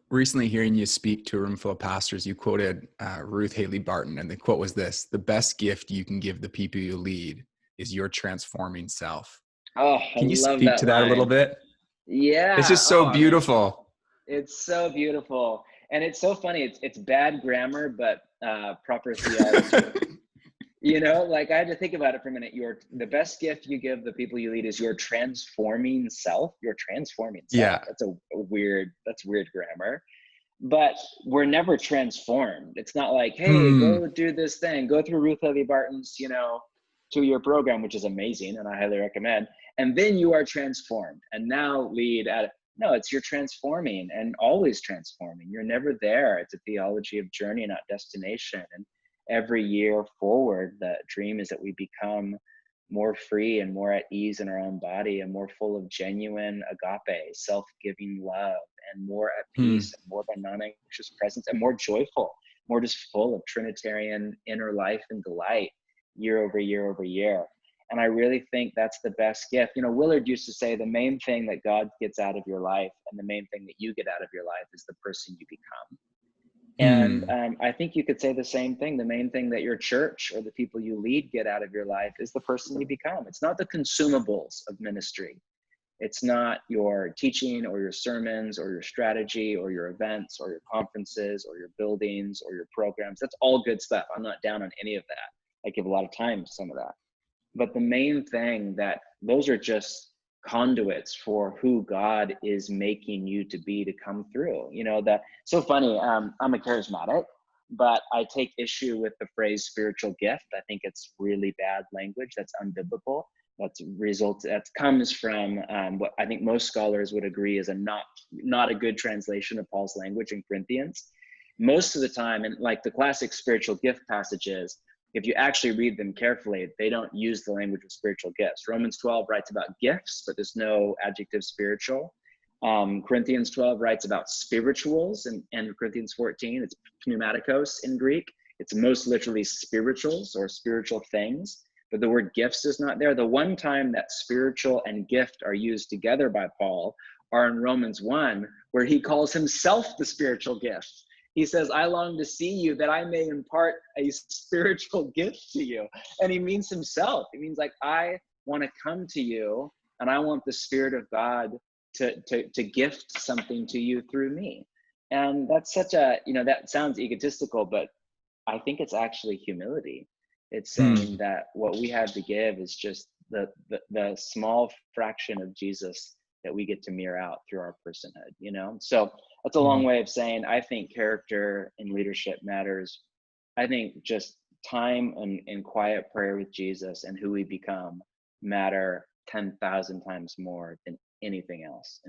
Recently hearing you speak to a room full of pastors, you quoted Ruth Haley Barton, and the quote was this: "The best gift you can give the people you lead is your transforming self." Oh, I Can you love speak that to that a little line. bit? It's Yeah. just so Oh man, beautiful. it's so beautiful, and it's so funny. It's bad grammar, but proper theology. Like I had to think about it for a minute. The best gift you give the people you lead is your transforming self. Your transforming self. Yeah. That's weird grammar. But we're never transformed. It's not like, hey, Hmm. go do this thing, go through Ruth Levy Barton's, 2-year program, which is amazing and I highly recommend. And then you are transformed and now lead at, no, it's you're transforming and always transforming. You're never there. It's a theology of journey, not destination. And every year forward, the dream is that we become more free and more at ease in our own body and more full of genuine agape, self-giving love, and more at Hmm. peace and more of a non-anxious presence and more joyful, more just full of Trinitarian inner life and delight year over year over year. And I really think that's the best gift. Willard used to say the main thing that God gets out of your life and the main thing that you get out of your life is the person you become. And Hmm. I think you could say the same thing. The main thing that your church or the people you lead get out of your life is the person you become. It's not the consumables of ministry. It's not your teaching or your sermons or your strategy or your events or your conferences or your buildings or your programs. That's all good stuff. I'm not down on any of that. I give a lot of time to some of that. But the main thing that those are just conduits for who God is making you to be to come through. That so funny. I'm a charismatic, but I take issue with the phrase spiritual gift. I think it's really bad language. That's unbiblical. That comes from what I think most scholars would agree is not a good translation of Paul's language in Corinthians. Most of the time, and like the classic spiritual gift passages, if you actually read them carefully, they don't use the language of spiritual gifts. Romans 12 writes about gifts, but there's no adjective spiritual. Corinthians 12 writes about spirituals, and Corinthians 14, it's pneumatikos in Greek. It's most literally spirituals or spiritual things, but the word gifts is not there. The one time that spiritual and gift are used together by Paul are in Romans 1, where he calls himself the spiritual gift. He says, I long to see you that I may impart a spiritual gift to you. And he means himself. He means like, I want to come to you and I want the Spirit of God to gift something to you through me. And that's such that sounds egotistical, but I think it's actually humility. It's saying Hmm. that what we have to give is just the small fraction of Jesus that we get to mirror out through our personhood. So that's a long Hmm. way of saying I think character in leadership matters. I think just time and quiet prayer with Jesus and who we become matter 10,000 times more than anything else.